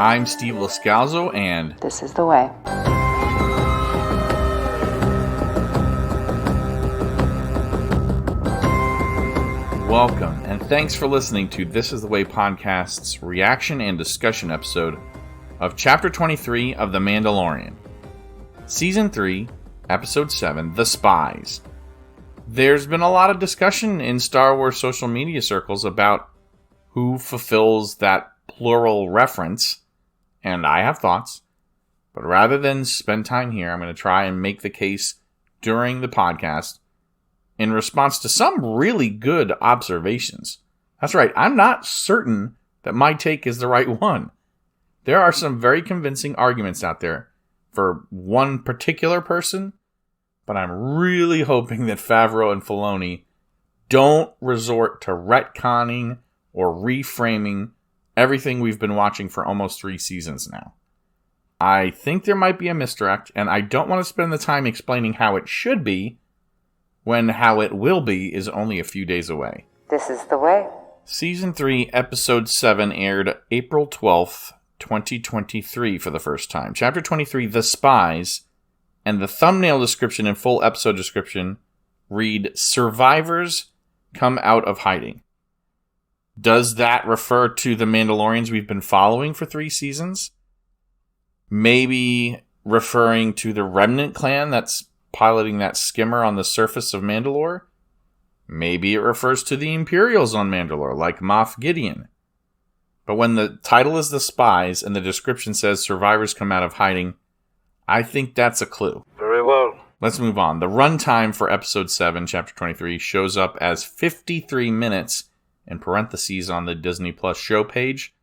I'm Steve Lascalzo, and this is the way. Welcome, and thanks for listening to This is the Way podcast's reaction and discussion episode of Chapter 23 of The Mandalorian, Season 3, Episode 7, The Spies. There's been a lot of discussion in Star Wars social media circles about who fulfills that plural reference, and I have thoughts, but rather than spend time here, I'm going to try and make the case during the podcast in response to some really good observations. That's right, I'm not certain that my take is the right one. There are some very convincing arguments out there for one particular person, but I'm really hoping that Favreau and Filoni don't resort to retconning or reframing everything we've been watching for almost 3 seasons now. I think there might be a misdirect, and I don't want to spend the time explaining how it should be when how it will be is only a few days away. This is the way. Season 3, Episode 7 aired April 12th, 2023 for the first time. Chapter 23, The Spies, and the thumbnail description and full episode description read, Survivors Come Out of Hiding. Does that refer to the Mandalorians we've been following for 3 seasons? Maybe referring to the Remnant clan that's piloting that skimmer on the surface of Mandalore? Maybe it refers to the Imperials on Mandalore, like Moff Gideon. But when the title is The Spies and the description says Survivors Come Out of Hiding, I think that's a clue. Very well. Let's move on. The runtime for Episode 7, Chapter 23, shows up as 53 minutes in parentheses on the Disney Plus show page.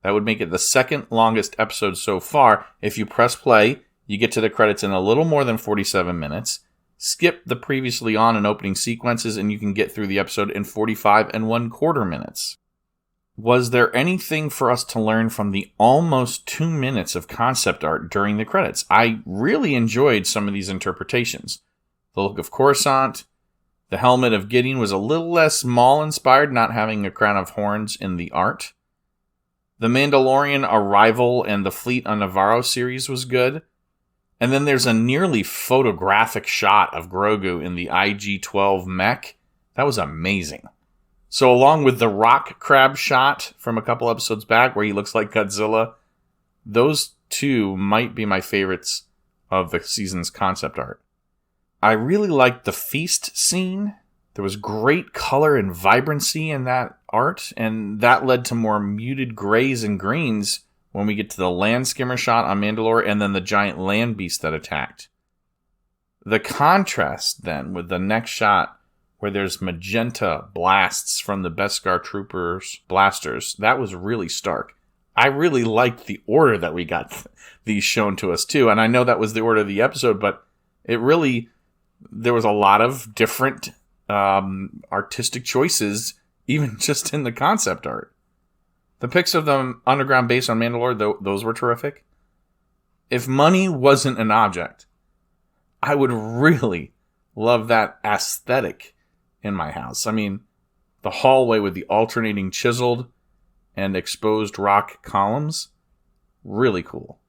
That would make it the second longest episode so far. If you press play, you get to the credits in a little more than 47 minutes. Skip the previously on and opening sequences, and you can get through the episode in 45 1/4 minutes. Was there anything for us to learn from the almost 2 minutes of concept art during the credits? I really enjoyed some of these interpretations. The look of Coruscant, the helmet of Gideon was a little less Maul-inspired, not having a crown of horns in the art. The Mandalorian arrival and the Fleet on Navarro series was good. And then there's a nearly photographic shot of Grogu in the IG-12 mech. That was amazing. So along with the rock crab shot from a couple episodes back where he looks like Godzilla, those two might be my favorites of the season's concept art. I really liked the feast scene. There was great color and vibrancy in that art, and that led to more muted grays and greens when we get to the land skimmer shot on Mandalore and then the giant land beast that attacked. The contrast then with the next shot where there's magenta blasts from the Beskar troopers' blasters, that was really stark. I really liked the order that we got these shown to us too, and I know that was the order of the episode, but there was a lot of different artistic choices, even just in the concept art. The pics of the underground base on Mandalore, those were terrific. If money wasn't an object, I would really love that aesthetic in my house. I mean, the hallway with the alternating chiseled and exposed rock columns, really cool.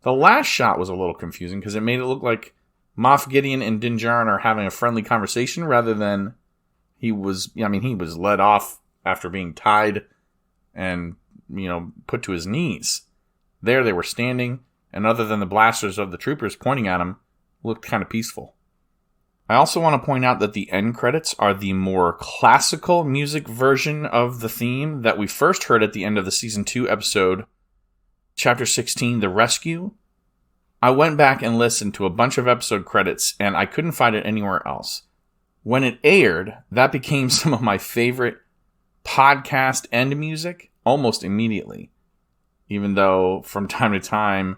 The last shot was a little confusing because it made it look like Moff Gideon and Din Djarin are having a friendly conversation rather than he was led off after being tied and, put to his knees. There they were standing, and other than the blasters of the troopers pointing at him, looked kind of peaceful. I also want to point out that the end credits are the more classical music version of the theme that we first heard at the end of the Season 2 episode, Chapter 16, The Rescue. I went back and listened to a bunch of episode credits, and I couldn't find it anywhere else. When it aired, that became some of my favorite podcast end music almost immediately. Even though from time to time,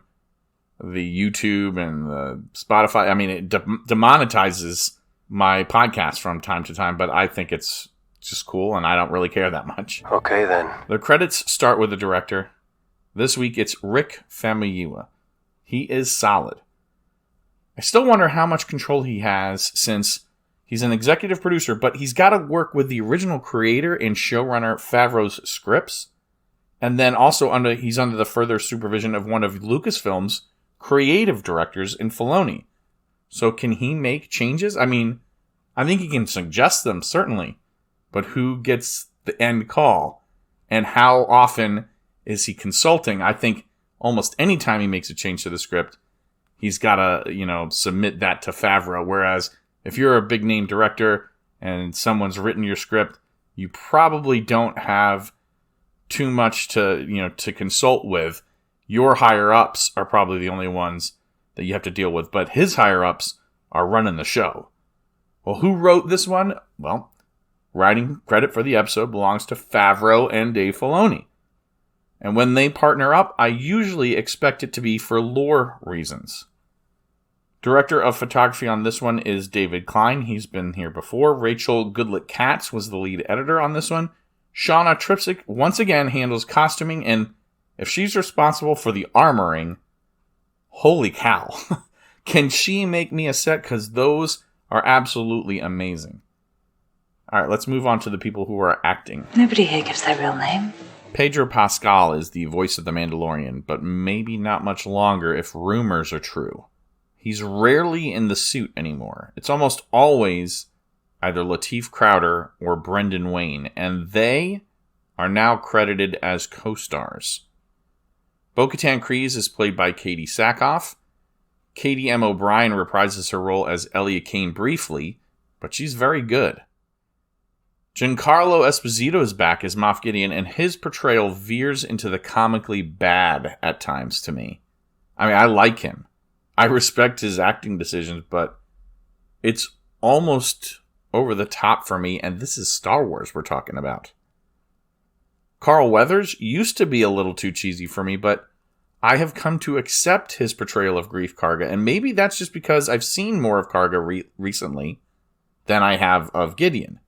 the YouTube and the Spotify, it demonetizes my podcast from time to time, but I think it's just cool, and I don't really care that much. Okay, then. The credits start with the director. This week, it's Rick Famuyiwa. He is solid. I still wonder how much control he has since he's an executive producer, but he's got to work with the original creator and showrunner Favreau's scripts. And then also he's under the further supervision of one of Lucasfilm's creative directors in Filoni. So can he make changes? I mean, I think he can suggest them, certainly. But who gets the end call? And how often is he consulting? I think almost any time he makes a change to the script, he's got to, submit that to Favreau. Whereas if you're a big name director and someone's written your script, you probably don't have too much to consult with. Your higher ups are probably the only ones that you have to deal with, but his higher ups are running the show. Well, who wrote this one? Well, writing credit for the episode belongs to Favreau and Dave Filoni. And when they partner up, I usually expect it to be for lore reasons. Director of photography on this one is David Klein. He's been here before. Rachel Goodlett-Katz was the lead editor on this one. Shauna Tripsick once again handles costuming, and if she's responsible for the armoring, holy cow. Can she make me a set? Because those are absolutely amazing. All right, let's move on to the people who are acting. Nobody here gives their real name. Pedro Pascal is the voice of the Mandalorian, but maybe not much longer if rumors are true. He's rarely in the suit anymore. It's almost always either Lateef Crowder or Brendan Wayne, and they are now credited as co-stars. Bo-Katan Kryze is played by Katie Sackhoff. Katie M. O'Brien reprises her role as Elia Kane briefly, but she's very good. Giancarlo Esposito is back as Moff Gideon, and his portrayal veers into the comically bad at times to me. I mean, I like him. I respect his acting decisions, but it's almost over the top for me, and this is Star Wars we're talking about. Carl Weathers used to be a little too cheesy for me, but I have come to accept his portrayal of Greef Karga, and maybe that's just because I've seen more of Karga recently than I have of Gideon.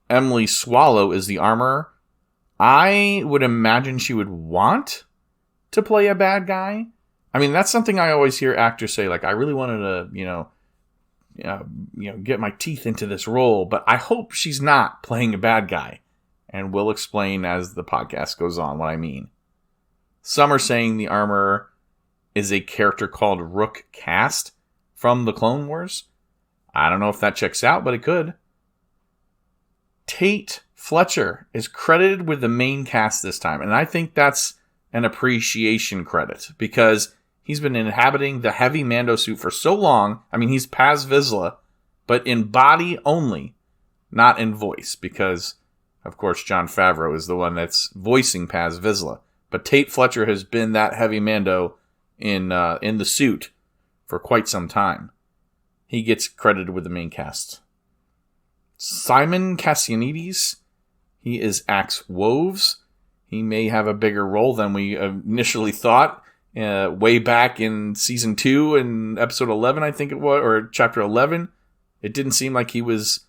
Emily Swallow is the armorer. I would imagine she would want to play a bad guy. I mean, that's something I always hear actors say, like, I really wanted to, get my teeth into this role, but I hope she's not playing a bad guy. And we'll explain as the podcast goes on what I mean. Some are saying the armorer is a character called Rook Kast from the Clone Wars. I don't know if that checks out, but it could. Tate Fletcher is credited with the main cast this time, and I think that's an appreciation credit because he's been inhabiting the heavy Mando suit for so long. I mean, he's Paz Vizsla, but in body only, not in voice, because, of course, Jon Favreau is the one that's voicing Paz Vizsla. But Tate Fletcher has been that heavy Mando in the suit for quite some time. He gets credited with the main cast. Simon Kassianides, he is Axe Woves. He may have a bigger role than we initially thought. Way back in Season 2 and Episode 11, I think it was, or Chapter 11. It didn't seem like he was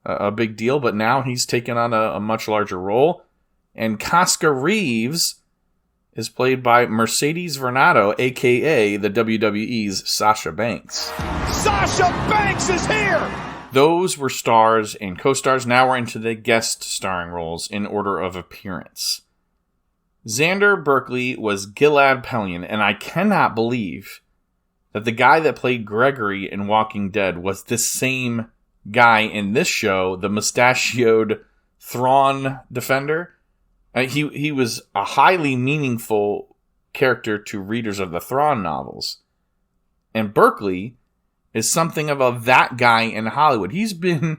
a big deal, but now he's taken on a much larger role. And Casca Reeves is played by Mercedes Varnado, a.k.a. the WWE's Sasha Banks. Sasha Banks is here! Those were stars and co-stars. Now we're into the guest starring roles in order of appearance. Xander Berkeley was Gilad Pelion, and I cannot believe that the guy that played Gregory in Walking Dead was the same guy in this show, the mustachioed Thrawn defender. He was a highly meaningful character to readers of the Thrawn novels. And Berkeley is something of that guy in Hollywood. He's been...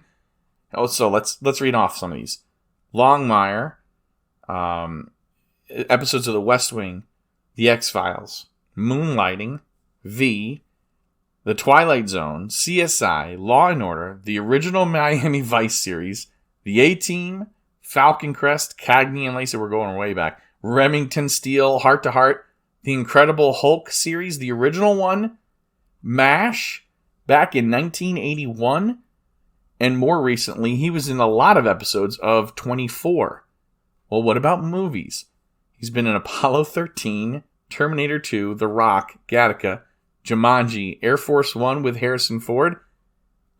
Oh, so let's read off some of these. Longmire, episodes of The West Wing, The X-Files, Moonlighting, V, The Twilight Zone, CSI, Law & Order, the original Miami Vice series, The A-Team, Falcon Crest, Cagney and Lacey, we're going way back, Remington Steele, Heart to Heart, The Incredible Hulk series, the original one, MASH, back in 1981, and more recently, he was in a lot of episodes of 24. Well, what about movies? He's been in Apollo 13, Terminator 2, The Rock, Gattaca, Jumanji, Air Force One with Harrison Ford,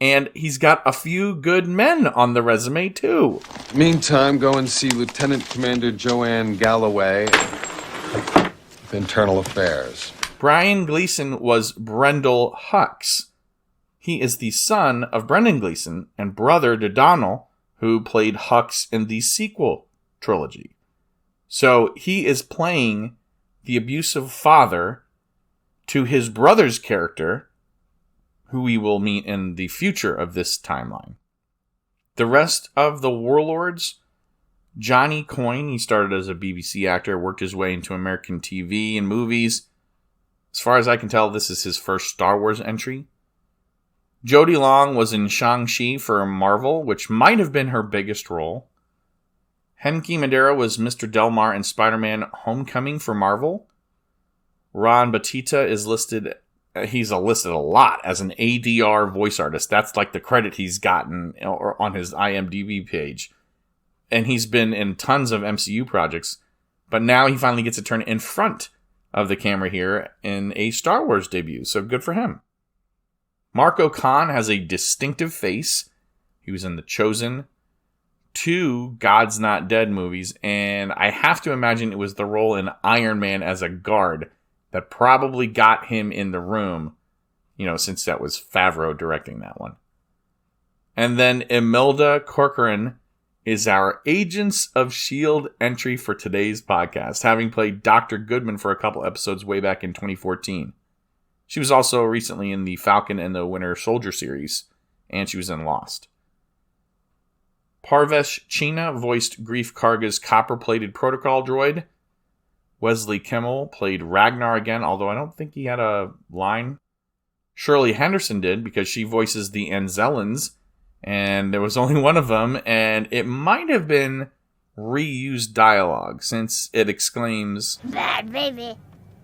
And he's got a few good men on the resume, too. Meantime, go and see Lieutenant Commander Joanne Galloway with Internal Affairs. Brian Gleason was Brendel Hux. He is the son of Brendan Gleeson and brother to Donald, who played Hux in the sequel trilogy. So he is playing the abusive father to his brother's character, who we will meet in the future of this timeline. The rest of the warlords, Johnny Coyne, he started as a BBC actor, worked his way into American TV and movies. As far as I can tell, this is his first Star Wars entry. Jodie Long was in Shang-Chi for Marvel, which might have been her biggest role. Henki Madera was Mr. Delmar in Spider-Man Homecoming for Marvel. Ron Batista is listed, he's listed a lot as an ADR voice artist. That's like the credit he's gotten on his IMDb page. And he's been in tons of MCU projects. But now he finally gets a turn in front of the camera here in a Star Wars debut. So good for him. Marco Khan has a distinctive face. He was in The Chosen, 2 God's Not Dead movies, and I have to imagine it was the role in Iron Man as a guard that probably got him in the room, since that was Favreau directing that one. And then Imelda Corcoran is our Agents of S.H.I.E.L.D. entry for today's podcast, having played Dr. Goodman for a couple episodes way back in 2014. She was also recently in the Falcon and the Winter Soldier series, and she was in Lost. Parvesh Cheena voiced Grief Karga's copper-plated protocol droid. Wesley Kimmel played Ragnar again, although I don't think he had a line. Shirley Henderson did, because she voices the Anzellans, and there was only one of them, and it might have been reused dialogue, since it exclaims, "Bad baby.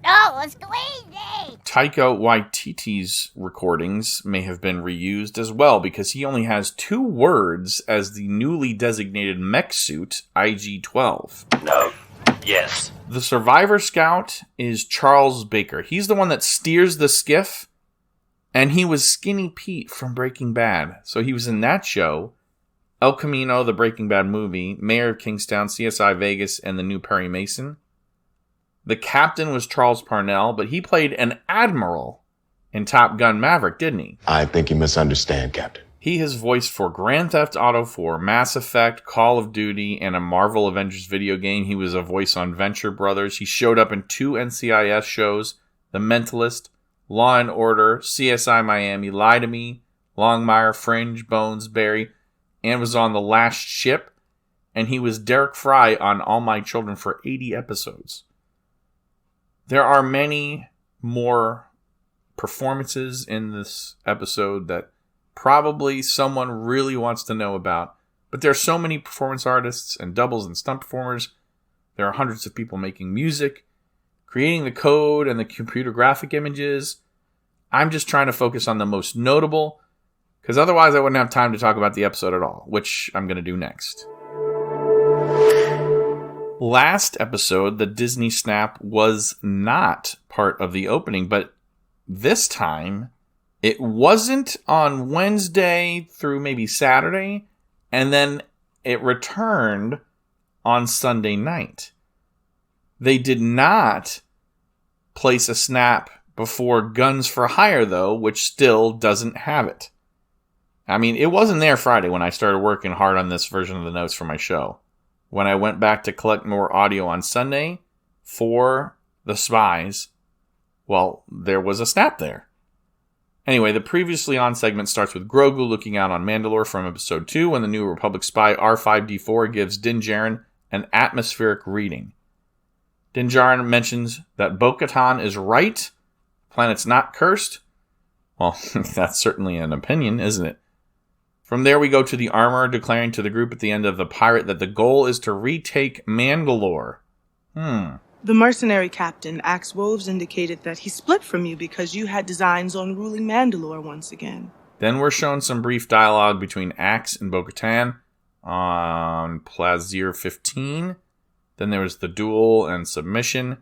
Oh, it's crazy!" Taika Waititi's recordings may have been reused as well, because he only has 2 words as the newly designated mech suit, IG-12. No. Yes. The survivor scout is Charles Baker. He's the one that steers the skiff, and he was Skinny Pete from Breaking Bad. So he was in that show, El Camino, the Breaking Bad movie, Mayor of Kingstown, CSI Vegas, and the new Perry Mason. The captain was Charles Parnell, but he played an admiral in Top Gun Maverick, didn't he? I think you misunderstand, Captain. He has voiced for Grand Theft Auto 4, Mass Effect, Call of Duty, and a Marvel Avengers video game. He was a voice on Venture Brothers. He showed up in 2 NCIS shows, The Mentalist, Law and Order, CSI Miami, Lie to Me, Longmire, Fringe, Bones, Barry, and was on The Last Ship. And he was Derek Fry on All My Children for 80 episodes. There are many more performances in this episode that probably someone really wants to know about. But there are so many performance artists and doubles and stunt performers. There are hundreds of people making music, creating the code and the computer graphic images. I'm just trying to focus on the most notable, because otherwise I wouldn't have time to talk about the episode at all, which I'm going to do next. Last episode, the Disney Snap was not part of the opening, but this time it wasn't on Wednesday through maybe Saturday, and then it returned on Sunday night. They did not place a snap before Guns for Hire, though, which still doesn't have it. I mean, it wasn't there Friday when I started working hard on this version of the notes for my show. When I went back to collect more audio on Sunday for the Spies, well, there was a snap there. Anyway, the previously on segment starts with Grogu looking out on Mandalore from episode 2 when the New Republic spy R5-D4 gives Din Djarin an atmospheric reading. Din Djarin mentions that Bo-Katan is right, the planet's not cursed. Well, that's certainly an opinion, isn't it? From there, we go to the armorer declaring to the group at the end of The Pirate that the goal is to retake Mandalore. The mercenary captain, Axe Woves, indicated that he split from you because you had designs on ruling Mandalore once again. Then we're shown some brief dialogue between Axe and Bo-Katan on Plazir 15. Then there was the duel and submission.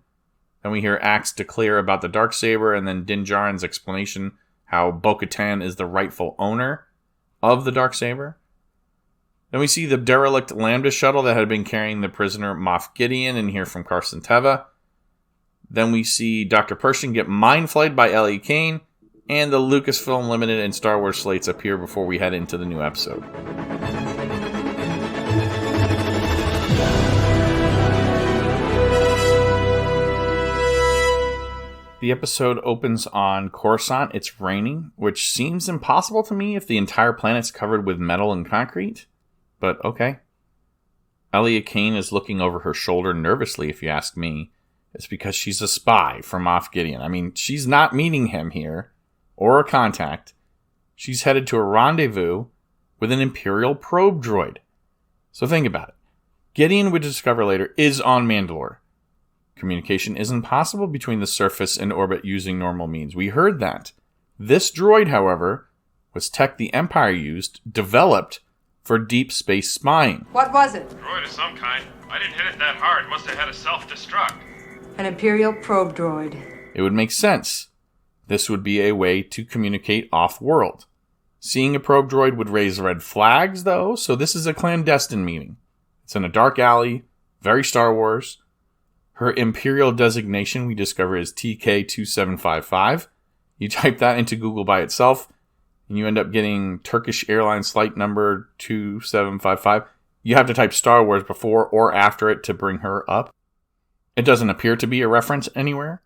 Then we hear Axe declare about the Darksaber, and then Din Djarin's explanation how Bo-Katan is the rightful owner. of the Darksaber. Then we see the derelict Lambda shuttle that had been carrying the prisoner Moff Gideon and hear from Carson Teva. Then we see Dr. Pershing get mind-flayed by Elia Kane, and the Lucasfilm Limited and Star Wars slates appear before we head into the new episode. The episode opens on Coruscant. It's raining, which seems impossible to me if the entire planet's covered with metal and concrete. But okay. Elia Kane is looking over her shoulder nervously, if you ask me. It's because she's a spy for Moff Gideon. I mean, she's not meeting him here, or a contact. She's headed to a rendezvous with an Imperial probe droid. So think about it. Gideon, we discover later, is on Mandalore. Communication isn't possible between the surface and orbit using normal means. We heard that. This droid, however, was tech the Empire used, developed for deep space spying. What was it? Droid of some kind. I didn't hit it that hard. Must have had a self-destruct. An Imperial probe droid. It would make sense. This would be a way to communicate off-world. Seeing a probe droid would raise red flags, though, so this is a clandestine meeting. It's in a dark alley, very Star Wars. Her Imperial designation we discover is TK2755. You type that into Google by itself, and you end up getting Turkish Airlines flight number 2755. You have to type Star Wars before or after it to bring her up. It doesn't appear to be a reference anywhere.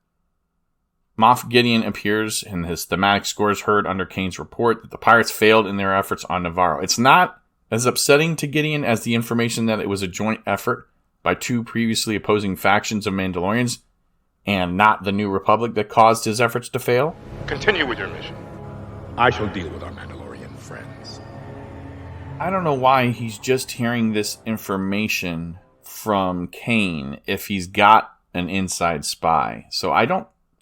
Moff Gideon appears, and his thematic scores heard under Kane's report that the pirates failed in their efforts on Navarro. It's not as upsetting to Gideon as the information that it was a joint effort by two previously opposing factions of Mandalorians, and not the New Republic that caused his efforts to fail. Continue with your mission. I shall deal with our Mandalorian friends. I don't know why he's just hearing this information from Kane if he's got an inside spy. So I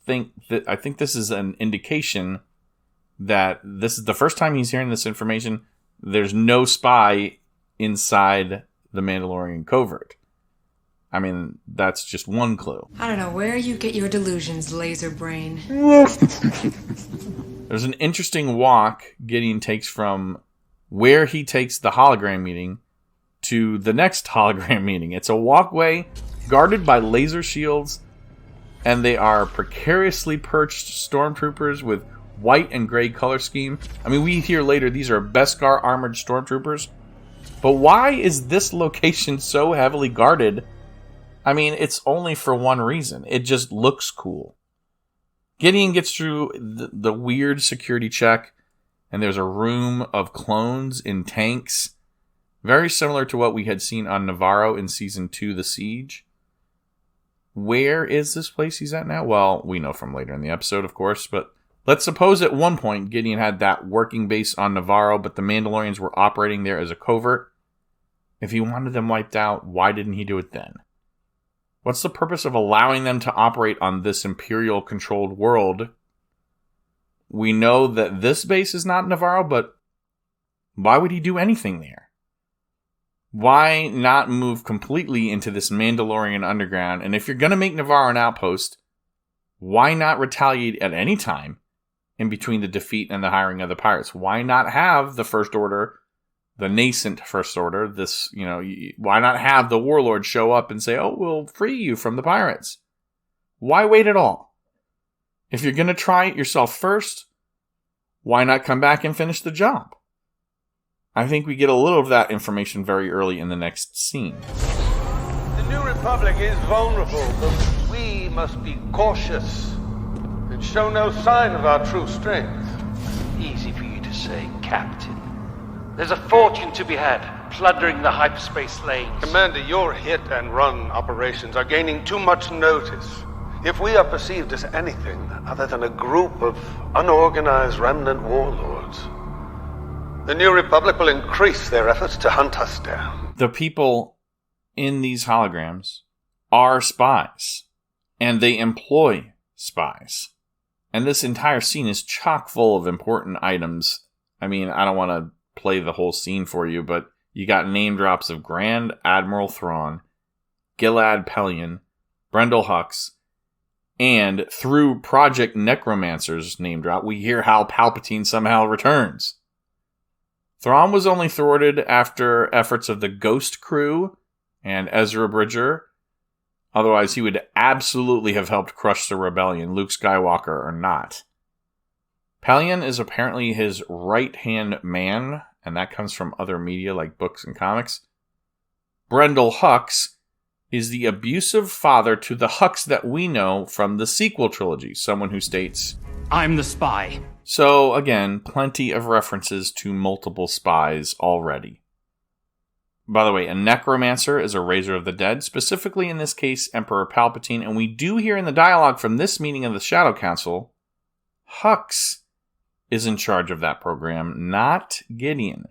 think this is an indication that this is the first time he's hearing this information. There's no spy inside the Mandalorian covert. I mean, that's just one clue. I don't know where you get your delusions, laser brain. There's an interesting walk Gideon takes from where he takes the hologram meeting to the next hologram meeting. It's a walkway guarded by laser shields, and they are precariously perched stormtroopers with white and gray color scheme. I mean, we hear later these are Beskar armored stormtroopers. But why is this location so heavily guarded? I mean, it's only for one reason. It just looks cool. Gideon gets through the weird security check, and there's a room of clones in tanks, very similar to what we had seen on Navarro in Season 2, The Siege. Where is this place he's at now? Well, we know from later in the episode, of course, but let's suppose at one point Gideon had that working base on Navarro, but the Mandalorians were operating there as a covert. If he wanted them wiped out, why didn't he do it then? What's the purpose of allowing them to operate on this Imperial-controlled world? We know that this base is not Navarro, but why would he do anything there? Why not move completely into this Mandalorian underground? And if you're going to make Navarro an outpost, why not retaliate at any time in between the defeat and the hiring of the pirates? Why not have the First Order, the nascent First Order, why not have the warlord show up and say, oh, we'll free you from the pirates? Why wait at all? If you're going to try it yourself first, why not come back and finish the job? I think we get a little of that information very early in the next scene. The New Republic is vulnerable, but we must be cautious and show no sign of our true strength. Easy for you to say, Captain. There's a fortune to be had, plundering the hyperspace lanes. Commander, your hit-and-run operations are gaining too much notice. If we are perceived as anything other than a group of unorganized remnant warlords, the New Republic will increase their efforts to hunt us down. The people in these holograms are spies, and they employ spies. And this entire scene is chock full of important items. I mean, I don't want to play the whole scene for you, but you got name drops of Grand Admiral Thrawn, Gilad Pellaeon, Brendel Hux, and through Project Necromancer's name drop, we hear how Palpatine somehow returns. Thrawn was only thwarted after efforts of the Ghost Crew and Ezra Bridger. Otherwise, he would absolutely have helped crush the rebellion, Luke Skywalker or not. Pellaeon is apparently his right-hand man, and that comes from other media like books and comics. Brendel Hux is the abusive father to the Hux that we know from the sequel trilogy, someone who states, I'm the spy. So, again, plenty of references to multiple spies already. By the way, a necromancer is a raiser of the dead, specifically in this case, Emperor Palpatine, and we do hear in the dialogue from this meeting of the Shadow Council, Hux is in charge of that program, not Gideon.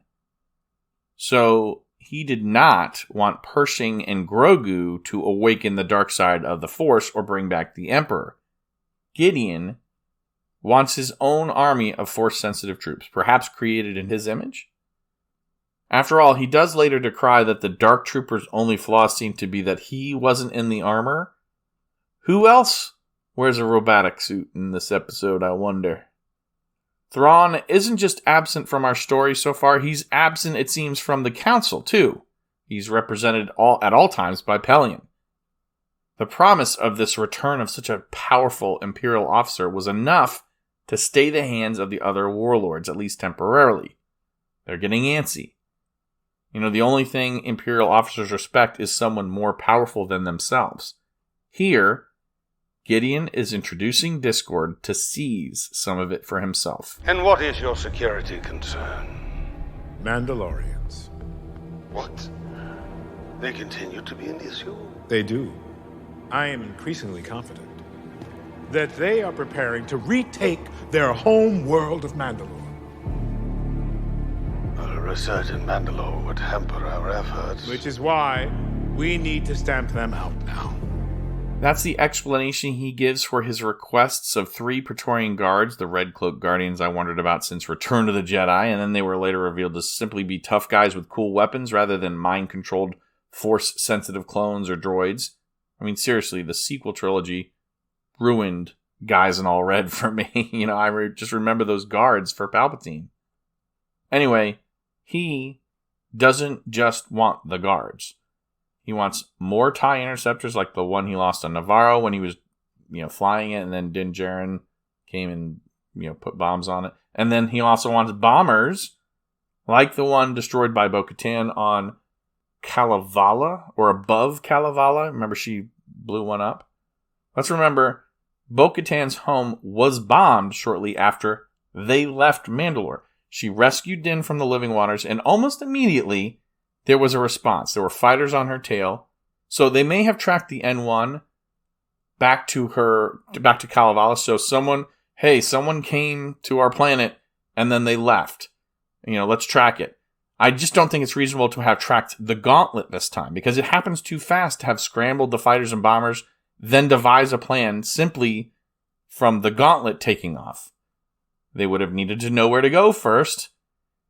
So, he did not want Pershing and Grogu to awaken the dark side of the Force or bring back the Emperor. Gideon wants his own army of Force-sensitive troops, perhaps created in his image. After all, he does later decry that the Dark Trooper's only flaw seemed to be that he wasn't in the armor. Who else wears a robotic suit in this episode, I wonder? Thrawn isn't just absent from our story so far, he's absent, it seems, from the Council, too. He's represented at all times by Pellaeon. The promise of this return of such a powerful Imperial officer was enough to stay the hands of the other warlords, at least temporarily. They're getting antsy. You know, the only thing Imperial officers respect is someone more powerful than themselves. Here, Gideon is introducing discord to seize some of it for himself. And what is your security concern? Mandalorians. What? They continue to be an issue? They do. I am increasingly confident that they are preparing to retake their home world of Mandalore. A research in Mandalore would hamper our efforts. Which is why we need to stamp them out now. That's the explanation he gives for his requests of 3 Praetorian Guards, the Red Cloak Guardians I wondered about since Return of the Jedi, and then they were later revealed to simply be tough guys with cool weapons rather than mind-controlled, Force-sensitive clones or droids. I mean, seriously, the sequel trilogy ruined Guys in All Red for me. You know, I just remember those guards for Palpatine. Anyway, he doesn't just want the guards. He wants more TIE interceptors like the one he lost on Navarro when he was, flying it, and then Din Djarin came and, put bombs on it. And then he also wants bombers like the one destroyed by Bo-Katan on Kalevala, or above Kalevala. Remember, she blew one up? Let's remember, Bo-Katan's home was bombed shortly after they left Mandalore. She rescued Din from the living waters, and almost immediately, there was a response. There were fighters on her tail. So they may have tracked the N1 back to Kalevala. So someone came to our planet, and then they left. Let's track it. I just don't think it's reasonable to have tracked the Gauntlet this time, because it happens too fast to have scrambled the fighters and bombers, then devise a plan simply from the Gauntlet taking off. They would have needed to know where to go first,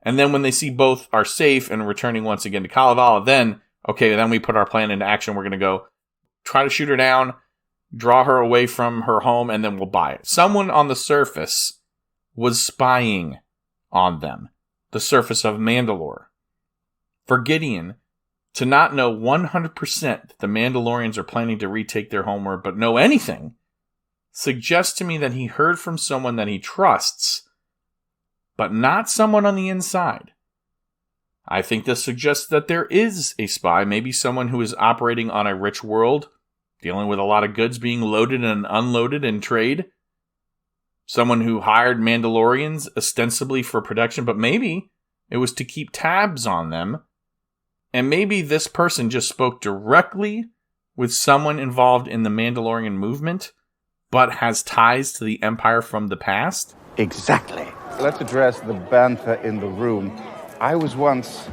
and then when they see both are safe and returning once again to Kalevala, then we put our plan into action. We're going to go try to shoot her down, draw her away from her home, and then we'll buy it. Someone on the surface was spying on them. The surface of Mandalore. For Gideon to not know 100% that the Mandalorians are planning to retake their homeworld, but know anything, suggests to me that he heard from someone that he trusts, but not someone on the inside. I think this suggests that there is a spy, maybe someone who is operating on a rich world, dealing with a lot of goods being loaded and unloaded in trade. Someone who hired Mandalorians ostensibly for protection, but maybe it was to keep tabs on them. And maybe this person just spoke directly with someone involved in the Mandalorian movement, but has ties to the Empire from the past. Exactly. Let's address the bantha in the room. I was once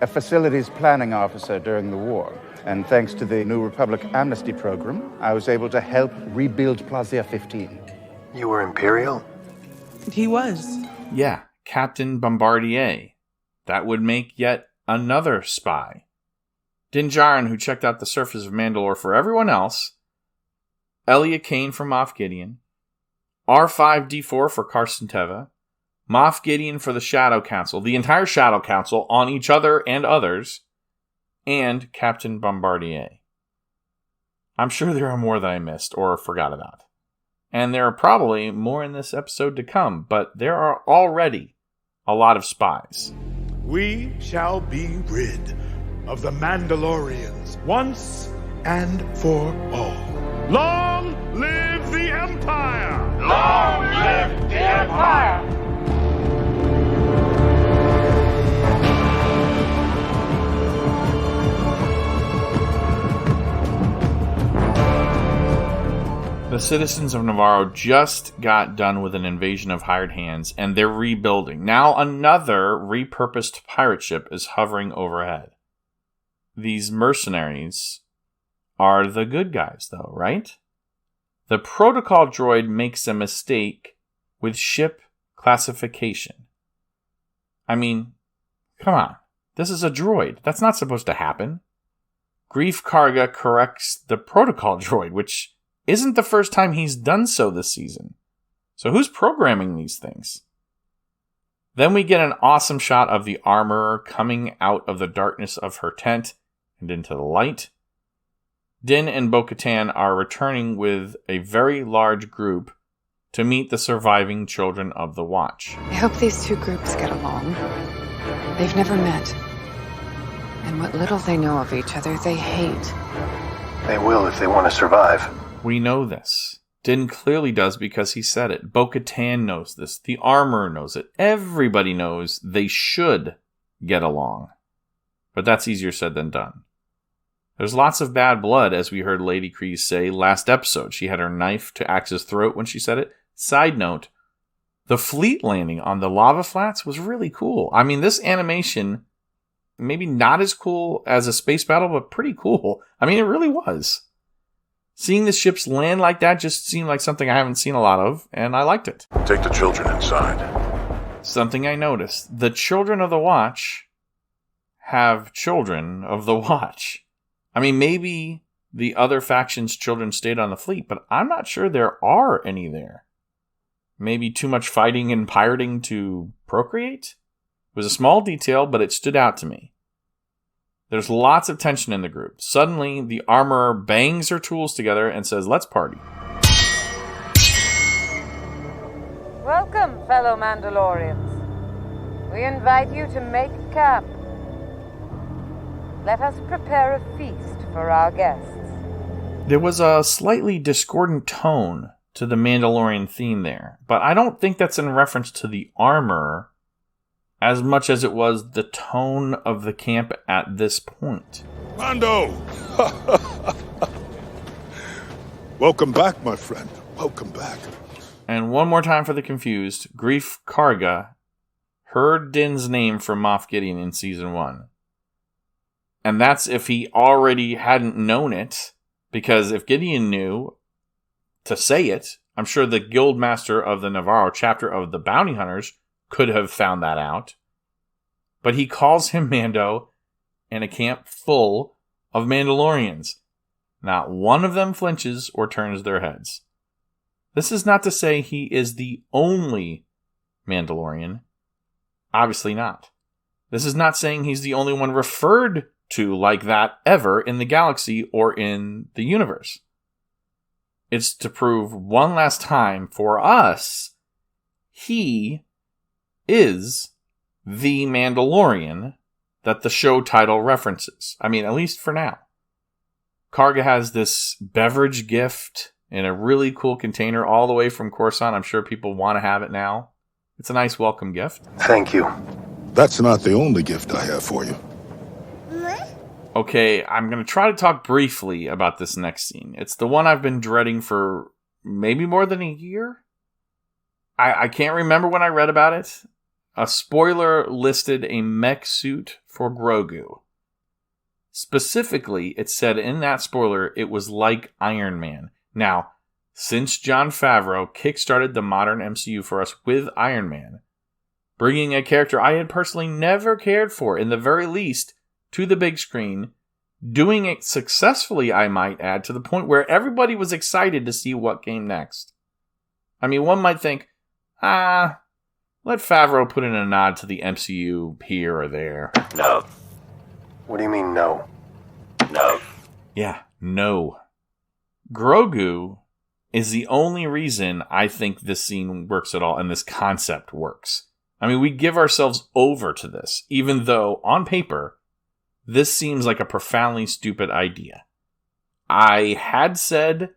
a facilities planning officer during the war. And thanks to the New Republic Amnesty Program, I was able to help rebuild Plaza 15. You were Imperial? He was. Yeah, Captain Bombardier. That would make yet another spy. Din Djarin, who checked out the surface of Mandalore for everyone else. Elia Kane from Moff Gideon. R5-D4 for Carson Teva. Moff Gideon for the Shadow Council, the entire Shadow Council on each other and others, and Captain Bombardier. I'm sure there are more that I missed or forgot about. And there are probably more in this episode to come, but there are already a lot of spies. We shall be rid of the Mandalorians once and for all. Long live the Empire! Long live the Empire! The citizens of Navarro just got done with an invasion of hired hands, and they're rebuilding. Now another repurposed pirate ship is hovering overhead. These mercenaries are the good guys, though, right? The protocol droid makes a mistake with ship classification. I mean, come on. This is a droid. That's not supposed to happen. Greef Karga corrects the protocol droid, which isn't the first time he's done so this season. So who's programming these things? Then we get an awesome shot of the armorer coming out of the darkness of her tent and into the light. Din and Bo-Katan are returning with a very large group to meet the surviving children of the Watch. I hope these two groups get along. They've never met. And what little they know of each other, they hate. They will if they want to survive. We know this. Din clearly does because he said it. Bo-Katan knows this. The armorer knows it. Everybody knows they should get along. But that's easier said than done. There's lots of bad blood, as we heard Lady Kryze say last episode. She had her knife to Axe's throat when she said it. Side note, the fleet landing on the lava flats was really cool. I mean, this animation, maybe not as cool as a space battle, but pretty cool. I mean, it really was. Seeing the ships land like that just seemed like something I haven't seen a lot of, and I liked it. Take the children inside. Something I noticed. The children of the Watch have children of the Watch. I mean, maybe the other faction's children stayed on the fleet, but I'm not sure there are any there. Maybe too much fighting and pirating to procreate? It was a small detail, but it stood out to me. There's lots of tension in the group. Suddenly, the armorer bangs her tools together and says, "Let's party." Welcome, fellow Mandalorians. We invite you to make camp. Let us prepare a feast for our guests. There was a slightly discordant tone to the Mandalorian theme there, but I don't think that's in reference to the armorer as much as it was the tone of the camp at this point. Mando! Welcome back, my friend. Welcome back. And one more time for the confused, Greef Karga heard Din's name from Moff Gideon in Season 1. And that's if he already hadn't known it, because if Gideon knew to say it, I'm sure the Guildmaster of the Navarro chapter of the Bounty Hunters could have found that out. But he calls him Mando in a camp full of Mandalorians. Not one of them flinches or turns their heads. This is not to say he is the only Mandalorian. Obviously not. This is not saying he's the only one referred to like that ever in the galaxy or in the universe. It's to prove one last time for us, he is the Mandalorian that the show title references. I mean, at least for now. Karga has this beverage gift in a really cool container all the way from Coruscant. I'm sure people want to have it now. It's a nice welcome gift. Thank you. That's not the only gift I have for you. Okay, I'm going to try to talk briefly about this next scene. It's the one I've been dreading for maybe more than a year. I can't remember when I read about it. A spoiler listed a mech suit for Grogu. Specifically, it said in that spoiler it was like Iron Man. Now, since Jon Favreau kickstarted the modern MCU for us with Iron Man, bringing a character I had personally never cared for, in the very least, to the big screen, doing it successfully, I might add, to the point where everybody was excited to see what came next. I mean, one might think, let Favreau put in a nod to the MCU here or there. No. What do you mean, no? No. Yeah, no. Grogu is the only reason I think this scene works at all and this concept works. I mean, we give ourselves over to this, even though, on paper, this seems like a profoundly stupid idea. I had said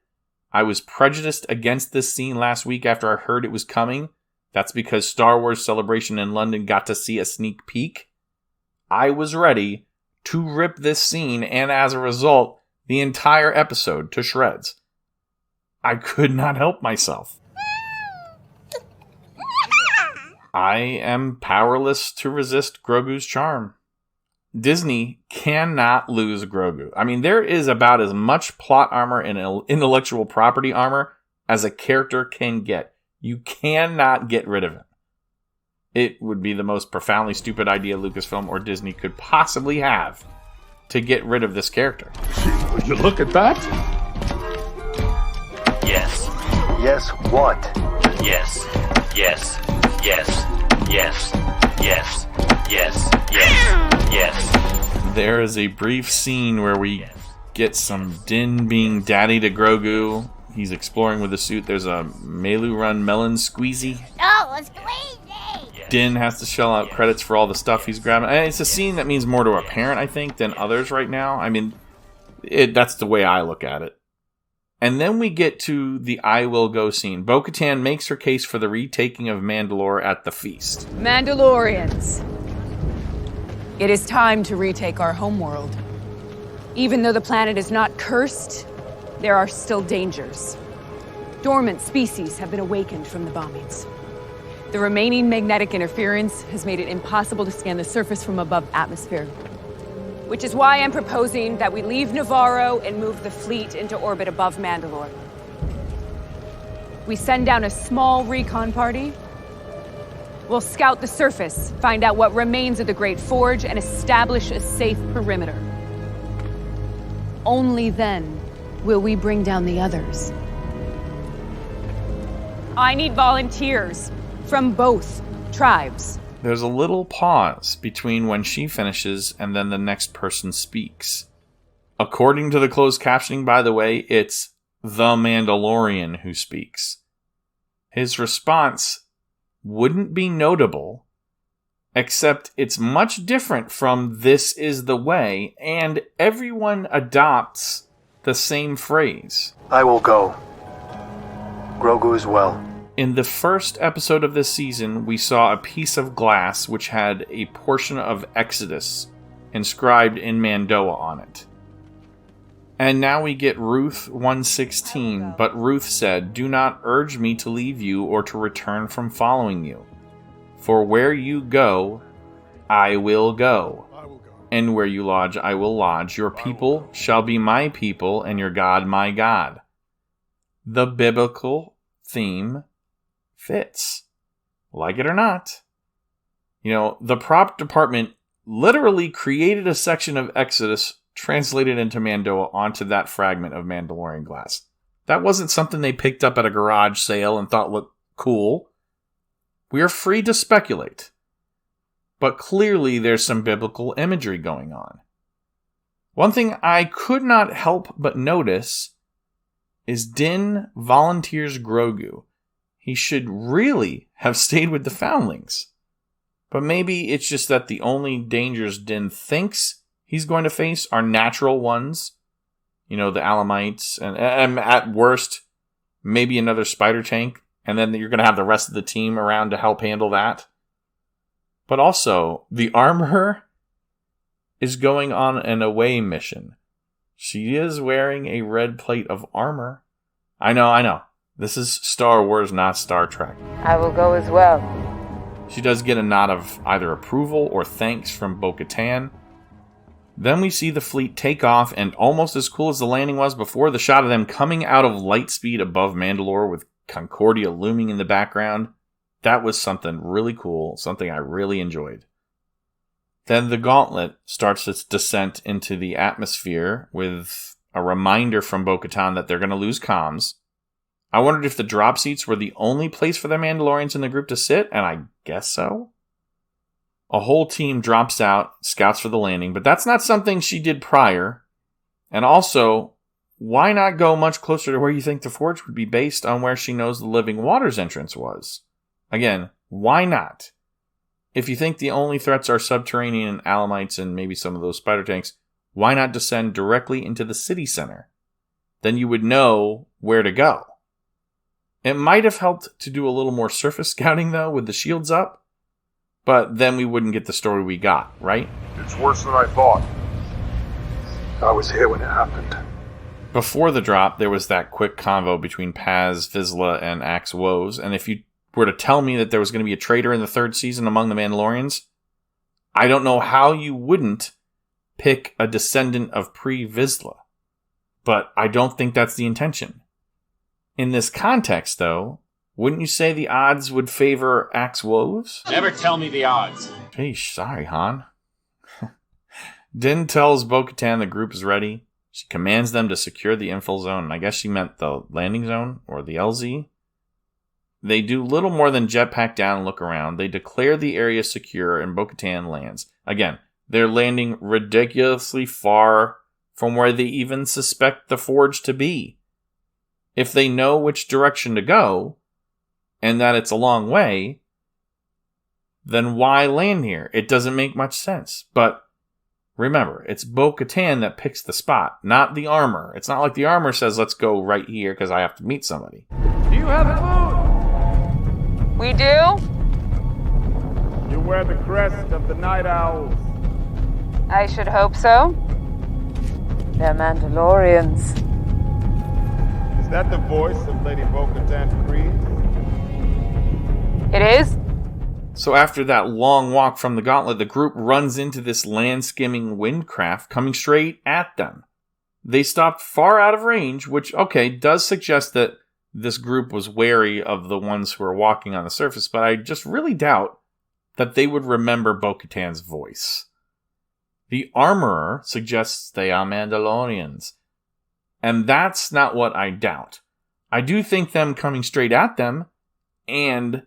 I was prejudiced against this scene last week after I heard it was coming. That's because Star Wars Celebration in London got to see a sneak peek. I was ready to rip this scene, and as a result, the entire episode to shreds. I could not help myself. I am powerless to resist Grogu's charm. Disney cannot lose Grogu. I mean, there is about as much plot armor and intellectual property armor as a character can get. You cannot get rid of him. It would be the most profoundly stupid idea Lucasfilm or Disney could possibly have to get rid of this character. Would you look at that? Yes. Yes, what? Yes. Yes. Yes. Yes. Yes. Yes. Yes. Yes. There is a brief scene where we get some Din being daddy to Grogu. He's exploring with the suit. There's a Melu Run melon squeezy. Oh, it's squeezy! Din has to shell out credits for all the stuff he's grabbing. And it's a scene that means more to a parent, I think, than others right now. I mean, that's the way I look at it. And then we get to the I will go scene. Bo-Katan makes her case for the retaking of Mandalore at the feast. Mandalorians, it is time to retake our homeworld. Even though the planet is not cursed, there are still dangers. Dormant species have been awakened from the bombings. The remaining magnetic interference has made it impossible to scan the surface from above atmosphere. Which is why I'm proposing that we leave Navarro and move the fleet into orbit above Mandalore. We send down a small recon party. We'll scout the surface, find out what remains of the Great Forge, and establish a safe perimeter. Only then will we bring down the others. I need volunteers from both tribes. There's a little pause between when she finishes and then the next person speaks. According to the closed captioning, by the way, it's the Mandalorian who speaks. His response wouldn't be notable, except it's much different from "this is the way," and everyone adopts the same phrase. I will go. Grogu as well. In the first episode of this season, we saw a piece of glass which had a portion of Exodus inscribed in Mandoa on it. And now we get Ruth 1:16, but Ruth said, "Do not urge me to leave you or to return from following you. For where you go, I will go. And where you lodge, I will lodge. Your people shall be my people, and your God my God." The biblical theme fits. Like it or not. You know, the prop department literally created a section of Exodus translated into Mandoa onto that fragment of Mandalorian glass. That wasn't something they picked up at a garage sale and thought looked cool. We are free to speculate. But clearly there's some biblical imagery going on. One thing I could not help but notice is Din volunteers Grogu. He should really have stayed with the Foundlings. But maybe it's just that the only dangers Din thinks he's going to face are natural ones. You know, the Alamites, and at worst, maybe another spider tank. And then you're going to have the rest of the team around to help handle that. But also, the armorer is going on an away mission. She is wearing a red plate of armor. I know. This is Star Wars, not Star Trek. I will go as well. She does get a nod of either approval or thanks from Bo-Katan. Then we see the fleet take off, and almost as cool as the landing was before, the shot of them coming out of light speed above Mandalore with Concordia looming in the background. That was something really cool, something I really enjoyed. Then the gauntlet starts its descent into the atmosphere with a reminder from Bo-Katan that they're going to lose comms. I wondered if the drop seats were the only place for the Mandalorians in the group to sit, and I guess so. A whole team drops out, scouts for the landing, but that's not something she did prior. And also, why not go much closer to where you think the Forge would be based on where she knows the Living Waters entrance was? Again, why not? If you think the only threats are subterranean Alamites and maybe some of those spider tanks, why not descend directly into the city center? Then you would know where to go. It might have helped to do a little more surface scouting, though, with the shields up. But then we wouldn't get the story we got, right? It's worse than I thought. I was here when it happened. Before the drop, there was that quick convo between Paz, Vizsla, and Axe Woves. And if you were to tell me that there was going to be a traitor in the third season among the Mandalorians, I don't know how you wouldn't pick a descendant of pre-Vizsla. But I don't think that's the intention. In this context, though, wouldn't you say the odds would favor Axe Woves? Never tell me the odds. Sheesh, sorry, Han. Din tells Bo-Katan the group is ready. She commands them to secure the infill zone, and I guess she meant the landing zone, or the LZ. They do little more than jetpack down and look around. They declare the area secure, and Bo-Katan lands. Again, they're landing ridiculously far from where they even suspect the Forge to be. If they know which direction to go, and that it's a long way, then why land here? It doesn't make much sense. But remember, it's Bo-Katan that picks the spot, not the armor. It's not like the armor says, let's go right here because I have to meet somebody. Do you have food? We do? You wear the crest of the Night Owls. I should hope so. They're Mandalorians. Is that the voice of Lady Bo-Katan Kryze? It is? So after that long walk from the gauntlet, the group runs into this land-skimming windcraft coming straight at them. They stopped far out of range, which, okay, does suggest that this group was wary of the ones who are walking on the surface, but I just really doubt that they would remember Bo-Katan's voice. The armorer suggests they are Mandalorians. And that's not what I doubt. I do think them coming straight at them and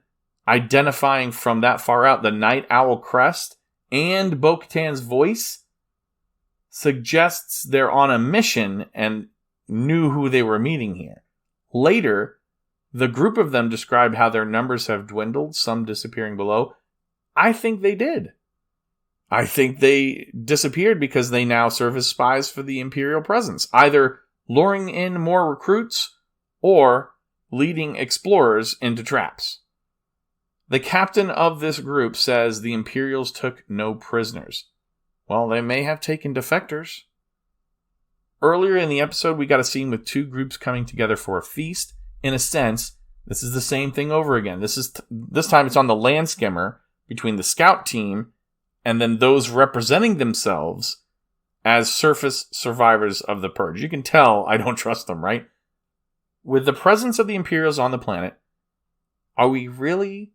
identifying from that far out the Night Owl crest and Bo-Katan's voice suggests they're on a mission and knew who they were meeting here. Later, the group of them described how their numbers have dwindled, some disappearing below. I think they did. I think they disappeared because they now serve as spies for the Imperial presence, either luring in more recruits or leading explorers into traps. The captain of this group says the Imperials took no prisoners. Well, they may have taken defectors. Earlier in the episode, we got a scene with two groups coming together for a feast. In a sense, this is the same thing over again. This time it's on the land skimmer between the scout team and then those representing themselves as surface survivors of the Purge. You can tell I don't trust them, right? With the presence of the Imperials on the planet, are we really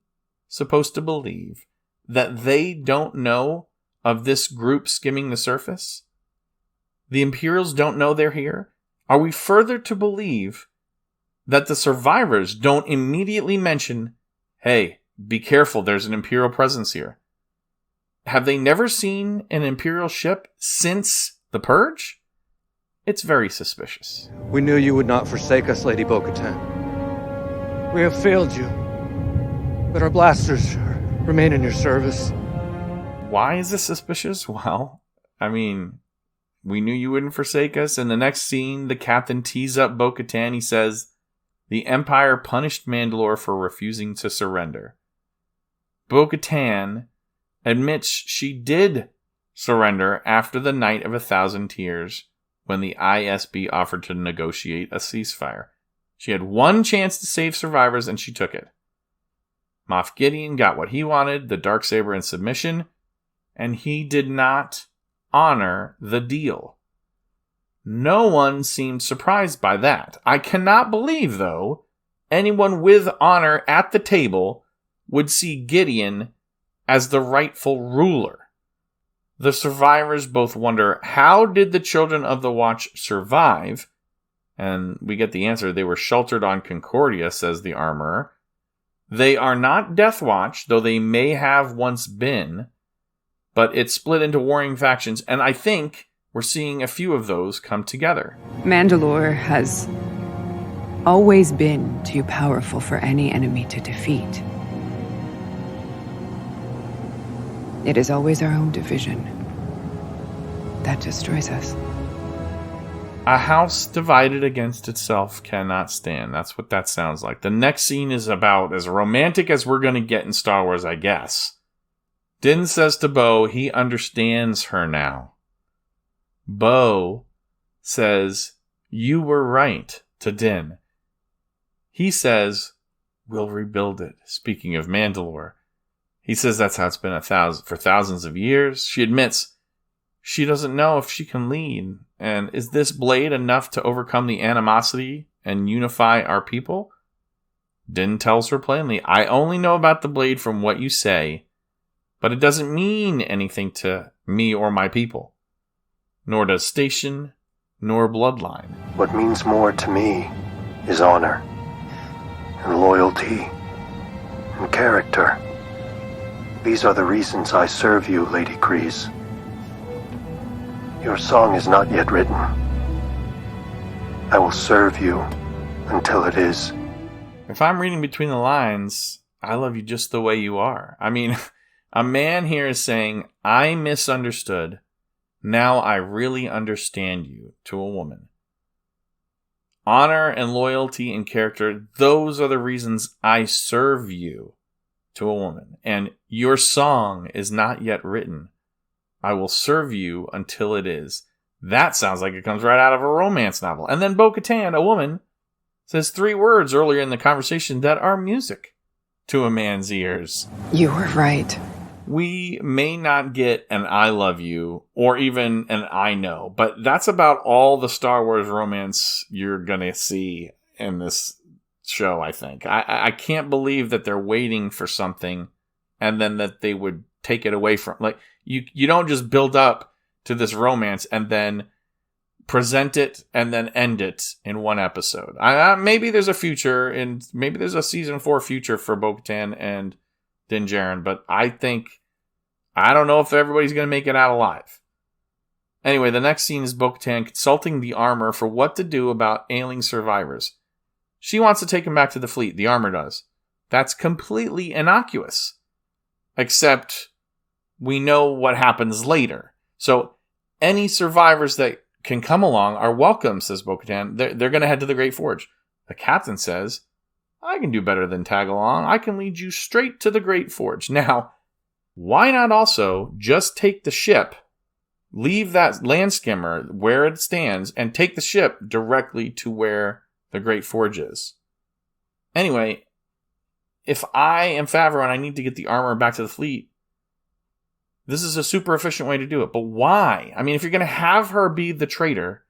supposed to believe that they don't know of this group skimming the surface? The Imperials don't know they're here? Are we further to believe that the survivors don't immediately mention, hey, be careful, there's an Imperial presence here? Have they never seen an Imperial ship since the Purge? It's very suspicious. We knew you would not forsake us, Lady Bo-Katan. We have failed you, but our blasters remain in your service. Why is this suspicious? Well, I mean, we knew you wouldn't forsake us. In the next scene, the captain tees up Bo-Katan. He says, the Empire punished Mandalore for refusing to surrender. Bo-Katan admits she did surrender after the Night of 1,000 Tears when the ISB offered to negotiate a ceasefire. She had one chance to save survivors and she took it. Moff Gideon got what he wanted, the Darksaber in submission, and he did not honor the deal. No one seemed surprised by that. I cannot believe, though, anyone with honor at the table would see Gideon as the rightful ruler. The survivors both wonder, how did the Children of the Watch survive? And we get the answer. They were sheltered on Concordia, says the armorer. They are not Death Watch, though they may have once been. But it's split into warring factions, and I think we're seeing a few of those come together. Mandalore has always been too powerful for any enemy to defeat. It is always our own division that destroys us. A house divided against itself cannot stand. That's what that sounds like. The next scene is about as romantic as we're going to get in Star Wars, I guess. Din says to Bo he understands her now. Bo says, "You were right," to Din. He says, "We'll rebuild it," speaking of Mandalore. He says that's how it's been for thousands of years. She admits she doesn't know if she can lead. And is this blade enough to overcome the animosity and unify our people? Din tells her plainly, "I only know about the blade from what you say, but it doesn't mean anything to me or my people. Nor does station, nor bloodline. What means more to me is honor, and loyalty, and character. These are the reasons I serve you, Lady Kryze. Your song is not yet written. I will serve you until it is." If I'm reading between the lines, I love you just the way you are. I mean, a man here is saying, I misunderstood. Now I really understand you, to a woman. Honor and loyalty and character, those are the reasons I serve you, to a woman. And your song is not yet written. I will serve you until it is. That sounds like it comes right out of a romance novel. And then Bo-Katan, a woman, says 3 words earlier in the conversation that are music to a man's ears. You were right. We may not get an I love you or even an I know, but that's about all the Star Wars romance you're going to see in this show, I think. I can't believe that they're waiting for something and then that they would take it away from... Like, you don't just build up to this romance and then present it and then end it in one episode. Maybe there's a future, and maybe there's a season 4 future for Bo-Katan and Din Djarin, but I don't know if everybody's going to make it out alive. Anyway, the next scene is Bo-Katan consulting the armor for what to do about ailing survivors. She wants to take him back to the fleet, the armor does. That's completely innocuous. Except we know what happens later. So any survivors that can come along are welcome, says Bo-Katan. They're going to head to the Great Forge. The captain says, I can do better than tag along. I can lead you straight to the Great Forge. Now, why not also just take the ship, leave that land skimmer where it stands, and take the ship directly to where the Great Forge is? Anyway, if I am Favreau and I need to get the armor back to the fleet, this is a super efficient way to do it. But why? I mean, if you're going to have her be the traitor,